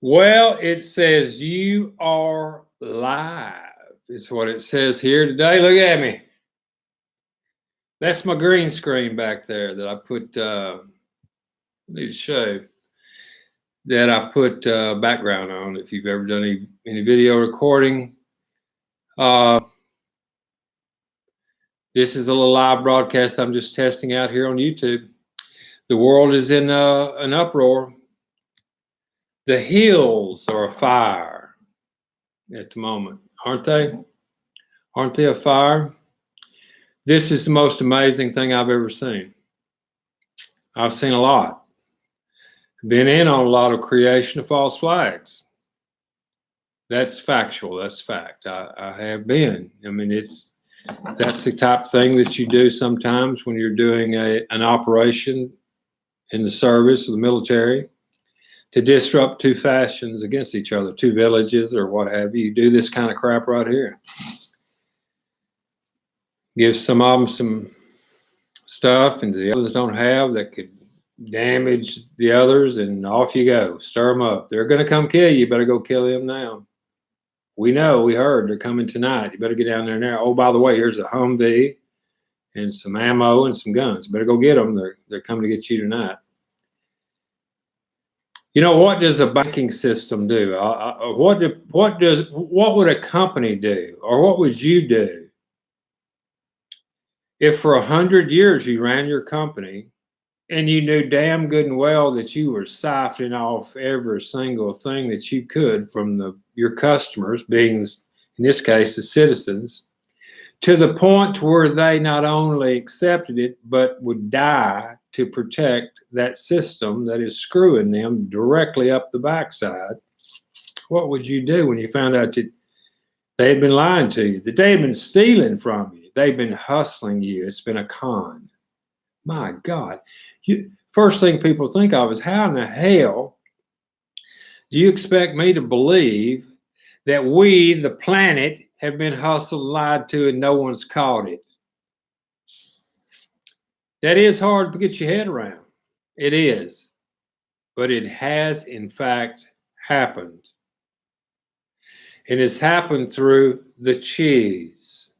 Well, it says you are live. Is what it says here today. Look at me. That's my green screen back there that I put. Need to show that I put background on. If you've ever done any video recording, uh, this is a little live broadcast I'm just testing out here on YouTube. The world is in an uproar. The hills are afire at the moment, aren't they? Aren't they afire? This is the most amazing thing I've ever seen. I've seen a lot. Been in on a lot of creation of false flags. That's factual. That's fact. I have been. I mean, that's the type of thing that you do sometimes when you're doing an operation in the service of the military to disrupt two factions against each other, two villages or what have you. You do this kind of crap right here. Give some of them some stuff and the others don't have that could damage the others, and off you go. Stir them up. They're going to come kill you. You better go kill them now. We know, we heard they're coming tonight. You better get down there now. Oh, by the way, here's a Humvee and some ammo and some guns. You better go get them. They're coming to get you tonight. You know, what does a banking system do? What would a company do, or what would you do if for 100 years you ran your company and you knew damn good and well that you were siphoning off every single thing that you could from your customers, being, in this case, the citizens, to the point where they not only accepted it, but would die to protect that system that is screwing them directly up the backside? What would you do when you found out that they had been lying to you, that they had been stealing from you, they've been hustling you? It's been a con. My God. First thing people think of is, how in the hell do you expect me to believe that we, the planet, have been hustled, lied to, and no one's caught it? That is hard to get your head around. It is. But it has, in fact, happened. It has happened through the cheese,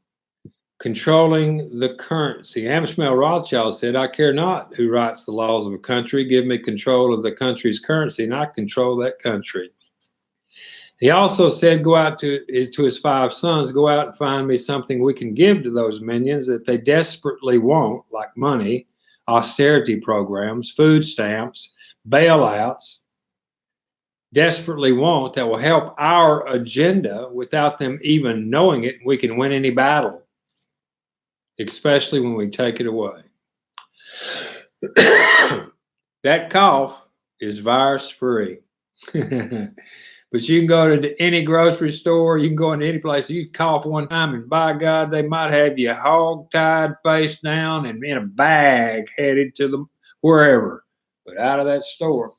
controlling the currency. Amschel Rothschild said, "I care not who writes the laws of a country. Give me control of the country's currency, and I control that country." He also said, go out to his 5 sons, go out and find me something we can give to those minions that they desperately want, like money, austerity programs, food stamps, bailouts, desperately want, that will help our agenda without them even knowing it. We can win any battle, especially when we take it away. That cough is virus free. But you can go to any grocery store, you can go into any place, you cough one time, and by God, they might have you hog-tied, face down, and in a bag headed to the wherever. But out of that store.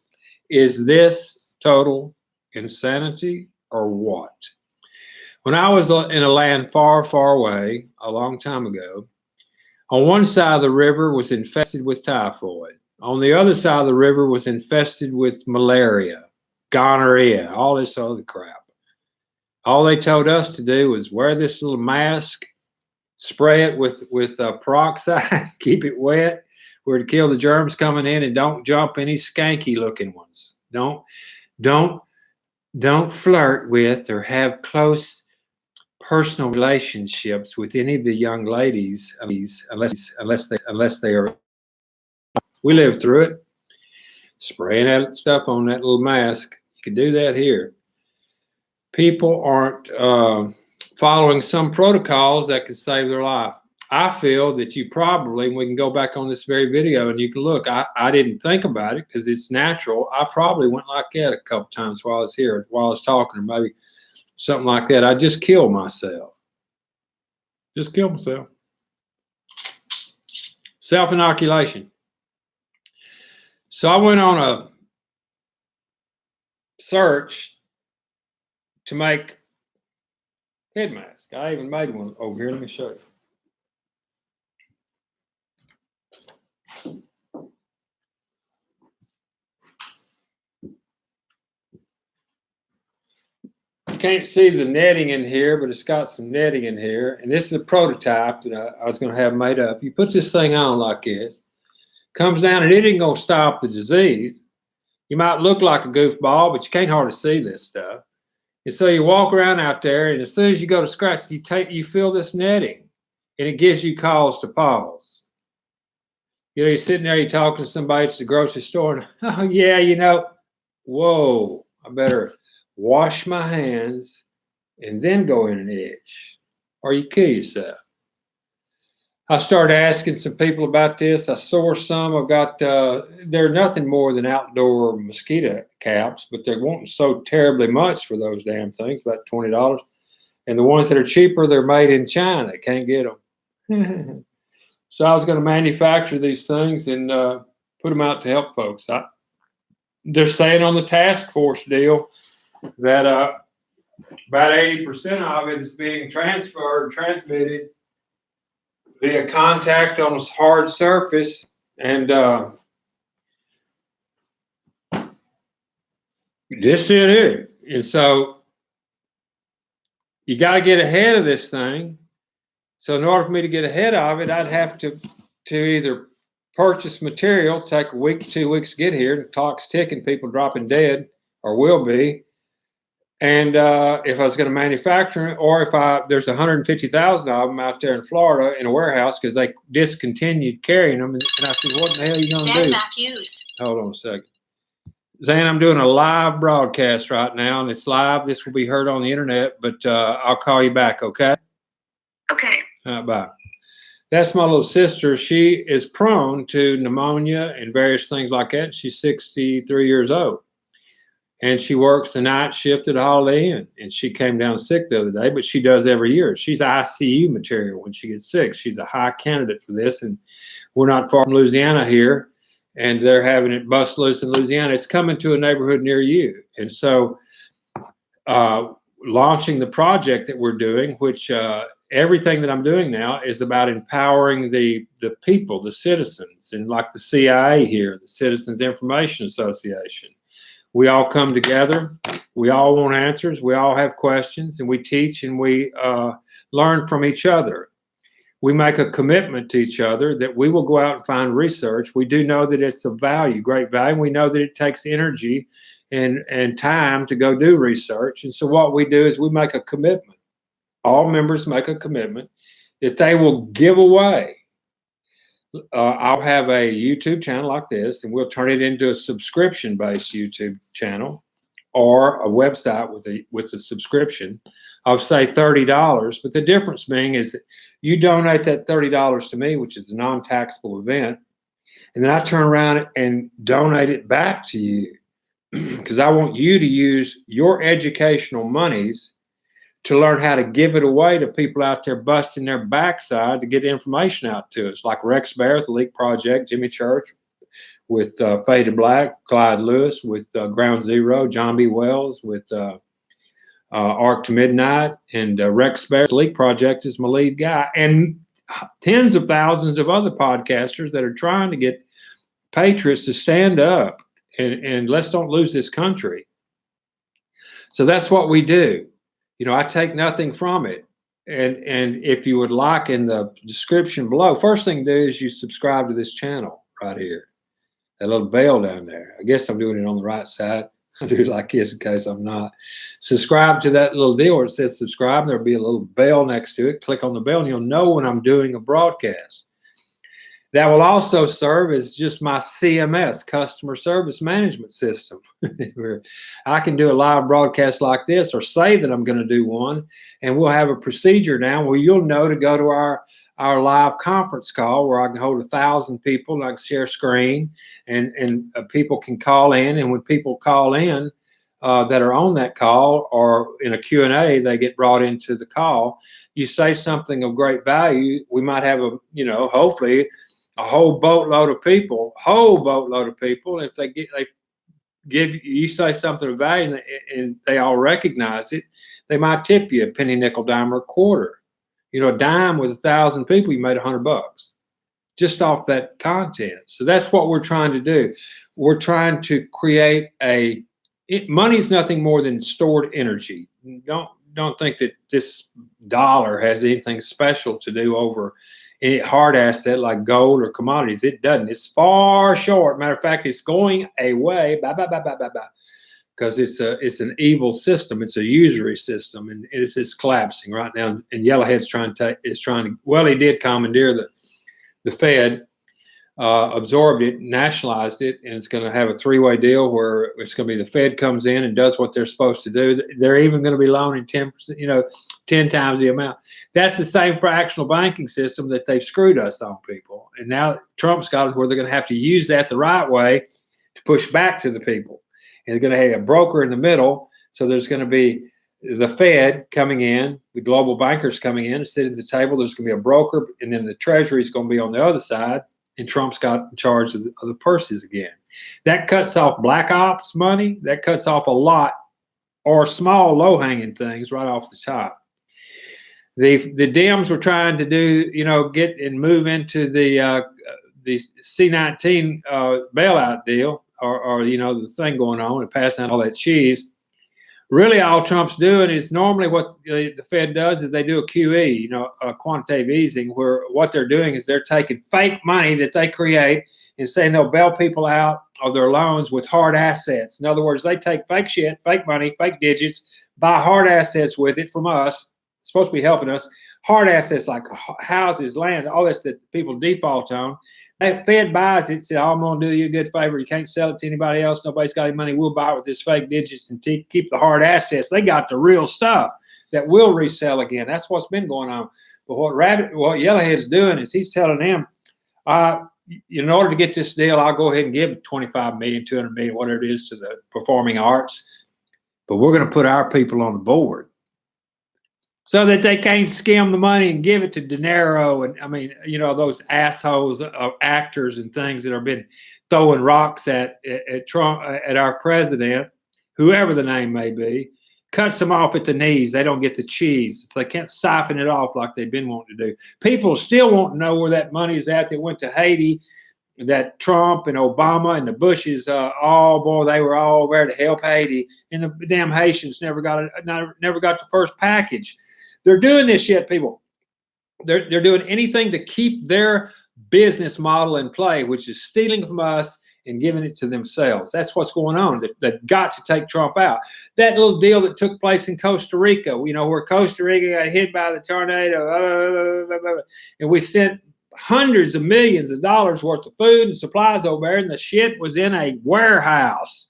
Is this total insanity or what? When I was in a land far, far away, a long time ago, on one side of the river was infested with typhoid. On the other side of the river was infested with malaria, gonorrhea, all this other crap. All they told us to do was wear this little mask, spray it with peroxide, keep it wet, where to kill the germs coming in, and don't jump any skanky looking ones. Don't flirt with or have close personal relationships with any of the young ladies unless they are. We lived through it. Spraying that stuff on that little mask. You can do that here. People aren't following some protocols that could save their life. I feel that you probably, we can go back on this very video and you can look, I didn't think about it because it's natural. I probably went like that a couple times while I was here, while I was talking, or maybe something like that. I just killed myself. Just killed myself. Self-inoculation. So I went on a search to make head mask. I even made one over here. Let me show you. You can't see the netting in here, but it's got some netting in here. And this is a prototype that I was going to have made up. You put this thing on like this, comes down, and it ain't going to stop the disease. You might look like a goofball, but you can't hardly see this stuff. And so you walk around out there, and as soon as you go to scratch, you feel this netting, and it gives you cause to pause. You know, you're sitting there, you're talking to somebody at the grocery store, and oh yeah, you know, whoa, I better wash my hands and then go in and itch, or you kill yourself. I started asking some people about this. I sourced some. I've got, they're nothing more than outdoor mosquito caps, but they're wanting so terribly much for those damn things, about $20. And the ones that are cheaper, they're made in China. Can't get them. So I was going to manufacture these things and put them out to help folks. They're saying on the task force deal that about 80% of it is being transmitted via contact on a hard surface, and this it is. And so you got to get ahead of this thing. So in order for me to get ahead of it, I'd have to either purchase material, take a week, 2 weeks to get here, the clock's ticking, people dropping dead, or will be. And if I was going to manufacture it, or if there's 150,000 of them out there in Florida in a warehouse because they discontinued carrying them. And I said, what the hell are you going to do? Zan Matthews. Hold on a second. Zan, I'm doing a live broadcast right now, and it's live. This will be heard on the internet, but I'll call you back, okay? Okay. Bye. That's my little sister. She is prone to pneumonia and various things like that. She's 63 years old. And she works the night shift at a Holiday Inn. And she came down sick the other day, but she does every year. She's ICU material when she gets sick. She's a high candidate for this. And we're not far from Louisiana here. And they're having it bust loose in Louisiana. It's coming to a neighborhood near you. And so launching the project that we're doing, which everything that I'm doing now is about empowering the people, the citizens, and like the CIA here, the Citizens Information Association. We all come together. We all want answers. We all have questions, and we teach and we learn from each other. We make a commitment to each other that we will go out and find research. We do know that it's of value, great value. We know that it takes energy and time to go do research. And so what we do is we make a commitment. All members make a commitment that they will give away. I'll have a YouTube channel like this, and we'll turn it into a subscription-based YouTube channel or a website with a subscription of, say, $30. But the difference being is that you donate that $30 to me, which is a non-taxable event, and then I turn around and donate it back to you because I want you to use your educational monies to learn how to give it away to people out there busting their backside to get information out to us, like Rex Barrett, the Leak Project, Jimmy Church, with Faded Black, Clyde Lewis, with Ground Zero, John B. Wells, with Arc to Midnight, and Rex Barrett, the Leak Project is my lead guy, and tens of thousands of other podcasters that are trying to get patriots to stand up and let's don't lose this country. So that's what we do. You know, I take nothing from it. And if you would like, in the description below, first thing to do is you subscribe to this channel right here. That little bell down there. I guess I'm doing it on the right side. I'll do it like this in case I'm not. Subscribe to that little deal where it says subscribe. There'll be a little bell next to it. Click on the bell and you'll know when I'm doing a broadcast. That will also serve as just my CMS, customer service management system, where I can do a live broadcast like this or say that I'm going to do one, and we'll have a procedure now where you'll know to go to our live conference call where I can hold 1,000 people and I can share screen and people can call in. And when people call in that are on that call or in a Q&A, they get brought into the call. You say something of great value. We might have hopefully a whole boatload of people. If they give you say something of value and they all recognize it, they might tip you a penny, nickel, dime, or a quarter. You know, a dime with 1,000 people, you made $100 just off that content. So that's what we're trying to do. We're trying to create money is nothing more than stored energy. don't think that this dollar has anything special to do over any hard asset like gold or commodities. It doesn't. It's far short. Matter of fact, it's going away. Bye bye bye bye bye bye. Because it's an evil system. It's a usury system, and it's collapsing right now. And Yellowhead's trying to. Well, he did commandeer the Fed, absorbed it, nationalized it, and it's going to have a three-way deal where it's going to be the Fed comes in and does what they're supposed to do. They're even going to be loaning 10%, 10 times the amount. That's the same fractional banking system that they've screwed us on, people. And now Trump's got it where they're going to have to use that the right way to push back to the people. And they're going to have a broker in the middle. So there's going to be the Fed coming in, the global bankers coming in and sitting at the table. There's going to be a broker, and then the Treasury is going to be on the other side, and Trump's got in charge of the purses again. That cuts off black ops money. That cuts off a lot, or small, low-hanging things right off the top. The Dems were trying to do, get and move into the C-19 bailout deal, or the thing going on and passing out all that cheese. Really, all Trump's doing is normally what the Fed does is they do a QE, a quantitative easing, where what they're doing is they're taking fake money that they create and saying they'll bail people out of their loans with hard assets. In other words, they take fake shit, fake money, fake digits, buy hard assets with it from us. It's supposed to be helping us. Hard assets like houses, land, all this that people default on. The Fed buys it, says, I'm going to do you a good favor. You can't sell it to anybody else. Nobody's got any money. We'll buy it with this fake digits and keep the hard assets. They got the real stuff that will resell again. That's what's been going on. But what Yellowhead's doing is he's telling them, in order to get this deal, I'll go ahead and give $25 million, $200 million, whatever it is, to the performing arts. But we're going to put our people on the board, so that they can't skim the money and give it to De Niro and those assholes of actors and things that have been throwing rocks at Trump, at our president, whoever the name may be, cuts them off at the knees. They don't get the cheese. They can't siphon it off like they've been wanting to do. People still want to know where that money is at. They went to Haiti, that Trump and Obama and the Bushes, they were all there to help Haiti, and the damn Haitians never got the first package. They're doing this shit, people. They're doing anything to keep their business model in play, which is stealing from us and giving it to themselves. That's what's going on. They've got to take Trump out. That little deal that took place in Costa Rica, where Costa Rica got hit by the tornado, and we sent hundreds of millions of dollars worth of food and supplies over there, and the shit was in a warehouse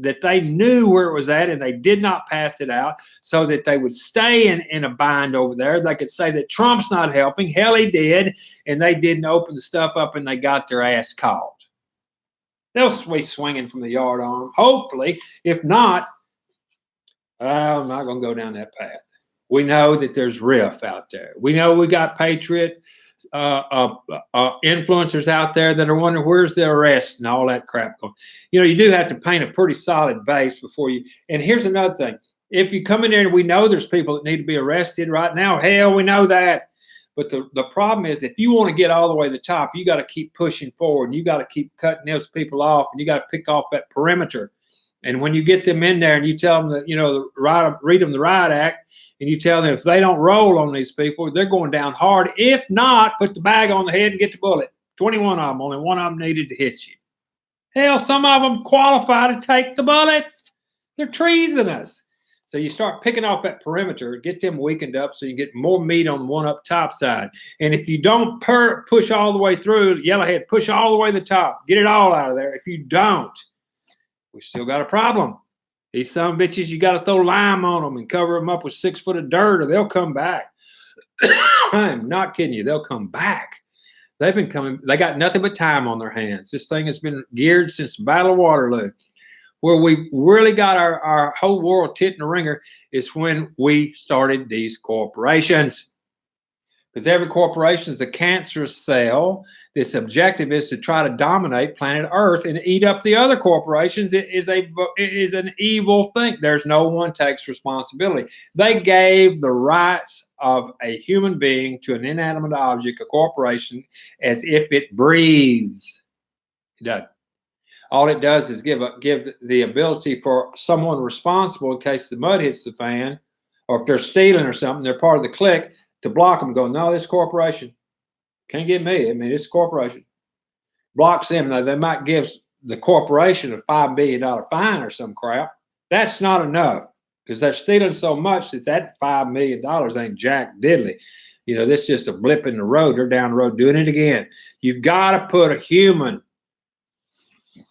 that they knew where it was at, and they did not pass it out so that they would stay in a bind over there. They could say that Trump's not helping. Hell, he did, and they didn't open the stuff up, and they got their ass caught. They'll be swinging from the yard on them, hopefully. If not, I'm not going to go down that path. We know that there's riff out there. We know we got patriot influencers out there that are wondering where's the arrest and all that crap going. You do have to paint a pretty solid base before you. And here's another thing: if you come in there, and we know there's people that need to be arrested right now. Hell, we know that. But the problem is, if you want to get all the way to the top, you got to keep pushing forward, and you got to keep cutting those people off, and you got to pick off that perimeter. And when you get them in there and you tell them that, read them the riot act, and you tell them if they don't roll on these people, they're going down hard. If not, put the bag on the head and get the bullet. 21 of them, only one of them needed to hit you. Hell, some of them qualify to take the bullet. They're treasonous. So you start picking off that perimeter, get them weakened up so you get more meat on the one up top side. And if you don't push all the way through, Yellowhead, push all the way to the top. Get it all out of there. If you don't, we still got a problem. These some bitches, you got to throw lime on them and cover them up with 6 foot of dirt, or they'll come back. I'm not kidding you. They'll come back. They've been coming. They got nothing but time on their hands. This thing has been geared since the Battle of Waterloo. Where we really got our whole world tit in the ringer is when we started these corporations. Because every corporation is a cancerous cell. This objective is to try to dominate planet Earth and eat up the other corporations. It is an evil thing. There's no one takes responsibility. They gave the rights of a human being to an inanimate object, a corporation, as if it breathes. It doesn't. All it does is give the ability for someone responsible, in case the mud hits the fan, or if they're stealing or something, they're part of the clique, to block them, go, no, this corporation can't get me. I mean, it's a corporation. Blocks them. Now, they might give the corporation a $5 billion fine or some crap. That's not enough because they're stealing so much that $5 million ain't jack diddly. You know, this is just a blip in the road. They're down the road doing it again. You've got to put a human,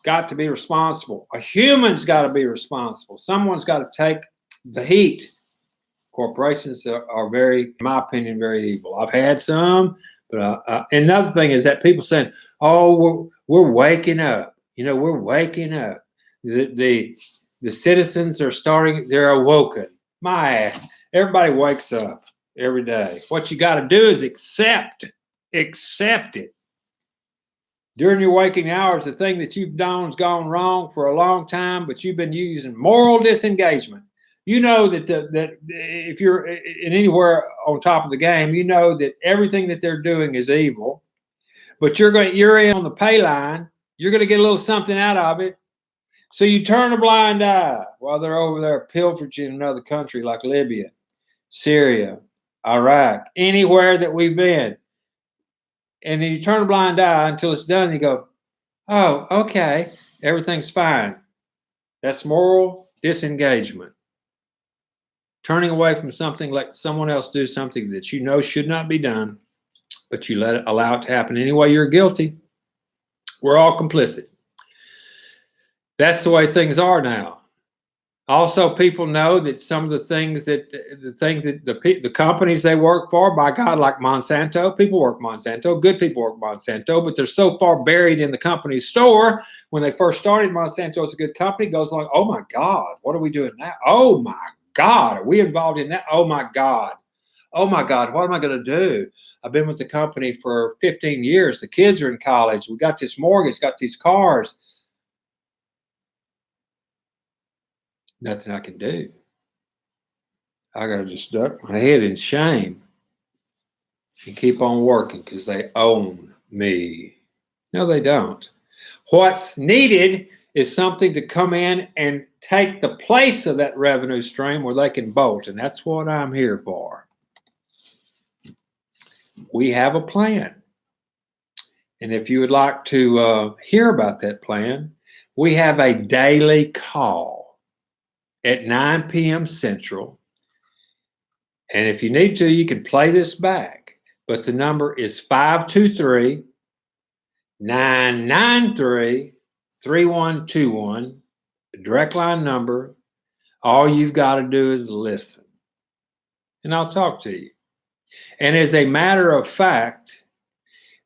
got to be responsible. A human's got to be responsible. Someone's got to take the heat. Corporations are very, in my opinion, very evil. I've had some, but and another thing is that people saying, "Oh, we're waking up." You know, we're waking up. The citizens are starting. They're awoken. My ass. Everybody wakes up every day. What you got to do is accept it. During your waking hours, the thing that you've done's gone wrong for a long time, but you've been using moral disengagement. You know that that if you're in anywhere on top of the game, you know that everything that they're doing is evil. But you're in on the pay line. You're going to get a little something out of it. So you turn a blind eye while they're over there pilfering in another country like Libya, Syria, Iraq, anywhere that we've been. And then you turn a blind eye until it's done. And you go, oh, okay, everything's fine. That's moral disengagement. Turning away from something, like someone else do something that you know should not be done, but you allow it to happen anyway. You're guilty. We're all complicit. That's the way things are now. Also, people know that some of the things that the companies they work for, by God, like Monsanto, people work Monsanto, good people work Monsanto, but they're so far buried in the company's store. When they first started, Monsanto is a good company. Goes along, oh my God, what are we doing now? Oh my God, are we involved in that? Oh my God, what am I going to do? I've been with the company for 15 years. The kids are in college. We got this mortgage, got these cars. Nothing I can do. I got to just duck my head in shame and keep on working because they own me. No, they don't. What's needed is something to come in and take the place of that revenue stream where they can bolt, and that's what I'm here for. We have a plan. And if you would like to hear about that plan, we have a daily call at 9 p.m. Central. And if you need to, you can play this back. But the number is 523-993-3121, the direct line number. All you've got to do is listen. And I'll talk to you. And as a matter of fact,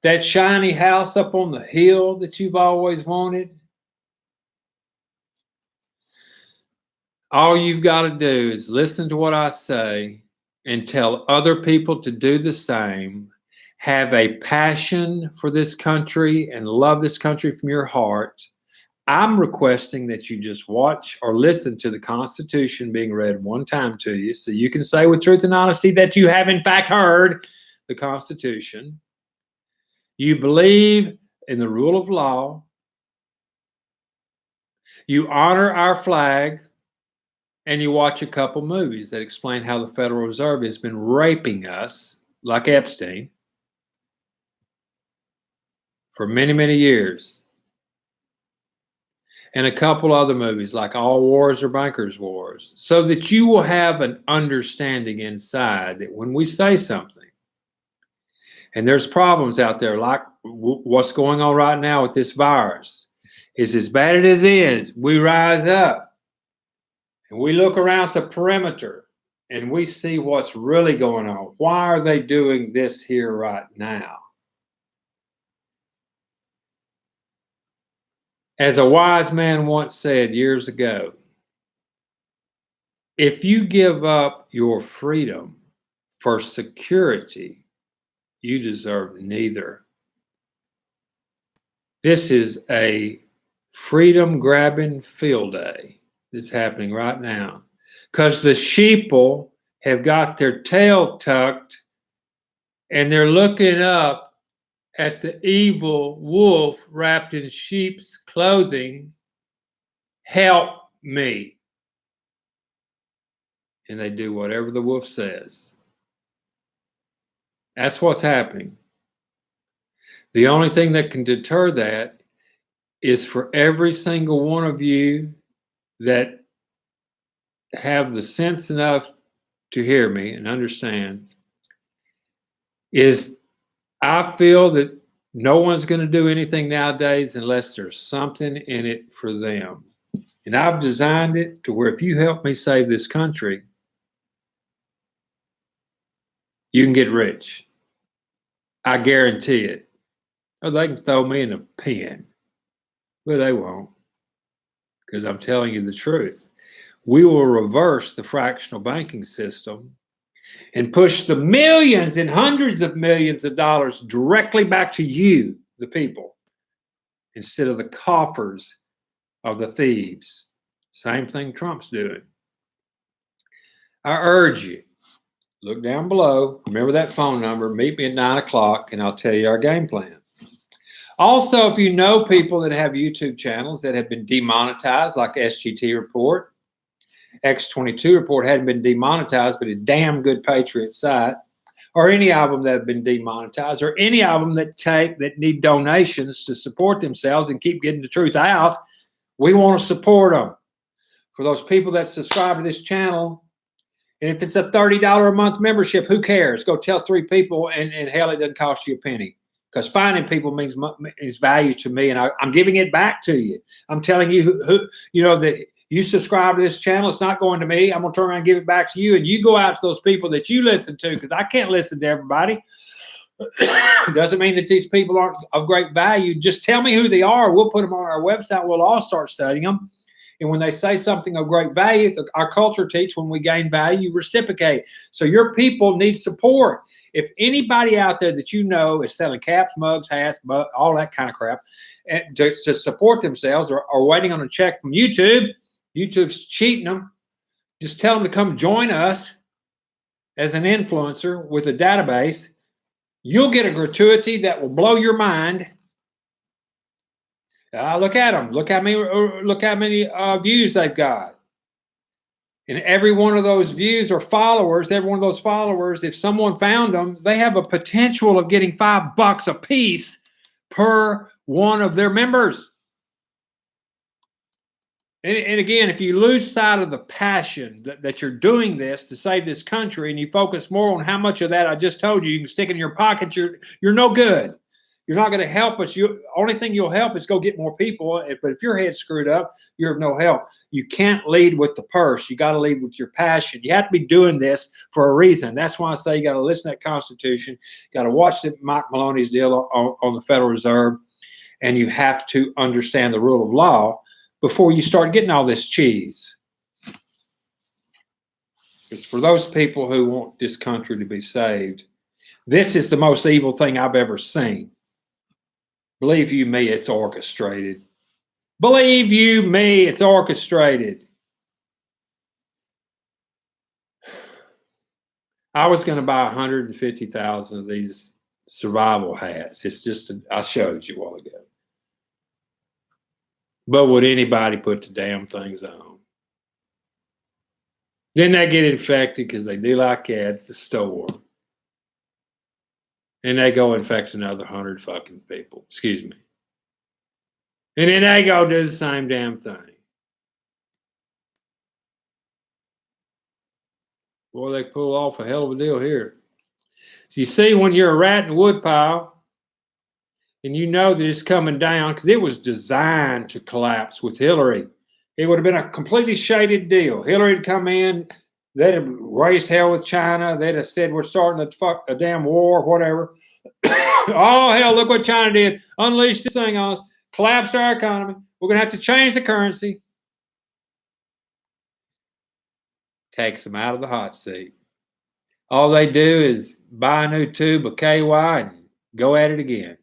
that shiny house up on the hill that you've always wanted, all you've got to do is listen to what I say and tell other people to do the same. Have a passion for this country and love this country from your heart. I'm requesting that you just watch or listen to the Constitution being read one time to you so you can say with truth and honesty that you have in fact heard the Constitution. You believe in the rule of law. You honor our flag. And you watch a couple movies that explain how the Federal Reserve has been raping us, like Epstein, for many, many years. And a couple other movies like All Wars Are Bankers' Wars, so that you will have an understanding inside that when we say something, and there's problems out there like what's going on right now with this virus, is as bad as it is, we rise up. And we look around the perimeter and we see what's really going on. Why are they doing this here right now? As a wise man once said years ago, if you give up your freedom for security, you deserve neither. This is a freedom-grabbing field day that's happening right now because the sheeple have got their tail tucked and they're looking up at the evil wolf wrapped in sheep's clothing. Help me. and they do whatever the wolf says. That's what's happening. The only thing that can deter that is for every single one of you that have the sense enough to hear me and understand, is I feel that no one's going to do anything nowadays unless there's something in it for them. And I've designed it to where if you help me save this country, you can get rich. I guarantee it. Or they can throw me in a pen, but they won't, because I'm telling you the truth. We will reverse the fractional banking system and push the millions and hundreds of millions of dollars directly back to you, the people, instead of the coffers of the thieves. Same thing Trump's doing. I urge you, look down below. Remember that phone number. Meet me at 9 o'clock, and I'll tell you our game plan. Also, if you know people that have YouTube channels that have been demonetized, like SGT Report, X22 Report hadn't been demonetized, but a damn good Patriot site, or any of them that have been demonetized, or any of them that need donations to support themselves and keep getting the truth out, we want to support them. For those people that subscribe to this channel, and if it's a $30 a month membership, who cares? Go tell 3 people, and hell, it doesn't cost you a penny. Because finding people means value to me, and I'm giving it back to you. I'm telling you that you subscribe to this channel, it's not going to me. I'm going to turn around and give it back to you, and you go out to those people that you listen to, because I can't listen to everybody. Doesn't mean that these people aren't of great value. Just tell me who they are. We'll put them on our website. We'll all start studying them. And when they say something of great value, our culture teaches when we gain value, you reciprocate. So your people need support. If anybody out there that you know is selling caps, mugs, hats, all that kind of crap, and to support themselves, or waiting on a check from YouTube, YouTube's cheating them, just tell them to come join us as an influencer with a database. You'll get a gratuity that will blow your mind. Look at them. Look how many views they've got. And every one of those views or followers, every one of those followers, if someone found them, they have a potential of getting $5 a piece per one of their members. And again, if you lose sight of the passion that you're doing this to save this country, and you focus more on how much of that I just told you can stick in your pocket, you're no good. You're not going to help us. Only thing you'll help is go get more people. But if your head's screwed up, you're of no help. You can't lead with the purse. You got to lead with your passion. You have to be doing this for a reason. That's why I say you got to listen to that Constitution. You got to watch Mike Maloney's deal on the Federal Reserve, and you have to understand the rule of law before you start getting all this cheese. It's for those people who want this country to be saved. This is the most evil thing I've ever seen. Believe you me, it's orchestrated. Believe you me, it's orchestrated. I was going to buy 150,000 of these survival hats. It's just, I showed you a while ago. But would anybody put the damn things on? Then they get infected because they do like that at the store. And they go infect another 100 fucking people. Excuse me. And then they go do the same damn thing. Boy, they pull off a hell of a deal here. So you see, when you're a rat in a woodpile, and you know that it's coming down, because it was designed to collapse with Hillary. It would have been a completely shaded deal. Hillary had come in, they'd have raised hell with China. They'd have said, we're starting a damn war, whatever. Oh, hell, look what China did. Unleashed this thing on us, collapsed our economy. We're going to have to change the currency. Takes them out of the hot seat. All they do is buy a new tube of KY and go at it again.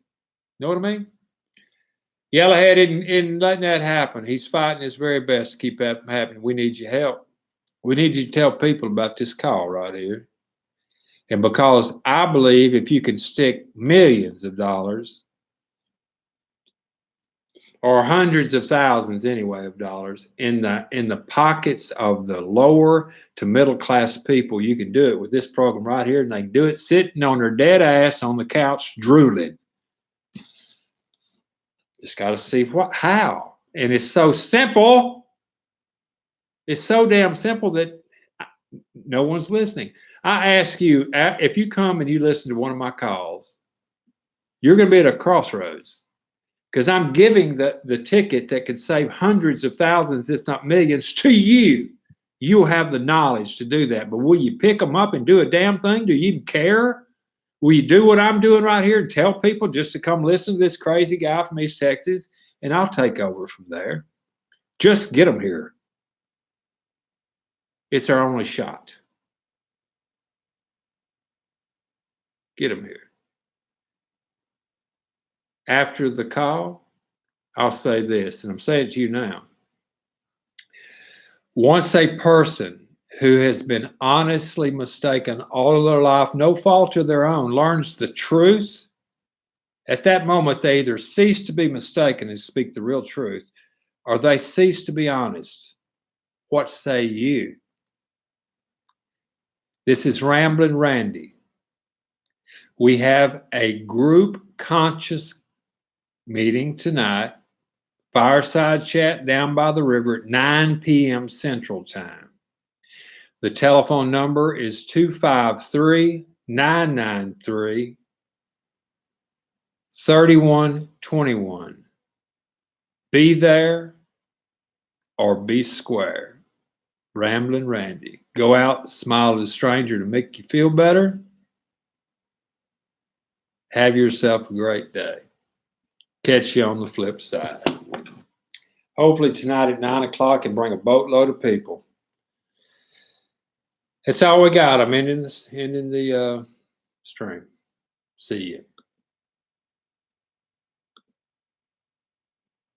Know what I mean? Yellowhead isn't letting that happen. He's fighting his very best to keep that from happening. We need your help. We need you to tell people about this call right here. And because I believe if you can stick millions of dollars or hundreds of thousands anyway of dollars in the pockets of the lower to middle class people. You can do it with this program right here, and they can do it sitting on their dead ass on the couch drooling. Just got to see how. And it's so simple. It's so damn simple that no one's listening. I ask you, if you come and you listen to one of my calls, you're going to be at a crossroads, because I'm giving the ticket that could save hundreds of thousands, if not millions, to you. You'll have the knowledge to do that. But will you pick them up and do a damn thing? Do you even care? Will you do what I'm doing right here and tell people just to come listen to this crazy guy from East Texas, and I'll take over from there? Just get them here. It's our only shot. Get them here. After the call, I'll say this, and I'm saying it to you now. Once a person who has been honestly mistaken all of their life, no fault of their own, learns the truth, at that moment they either cease to be mistaken and speak the real truth, or they cease to be honest. What say you? This is Ramblin' Randy. We have a group conscious meeting tonight, Fireside Chat down by the river at 9 p.m. Central Time. The telephone number is 253-993-3121. Be there or be square. Ramblin' Randy. Go out, smile at a stranger to make you feel better. Have yourself a great day. Catch you on the flip side. Hopefully tonight at 9 o'clock and bring a boatload of people. That's all we got. I'm ending the stream. See you.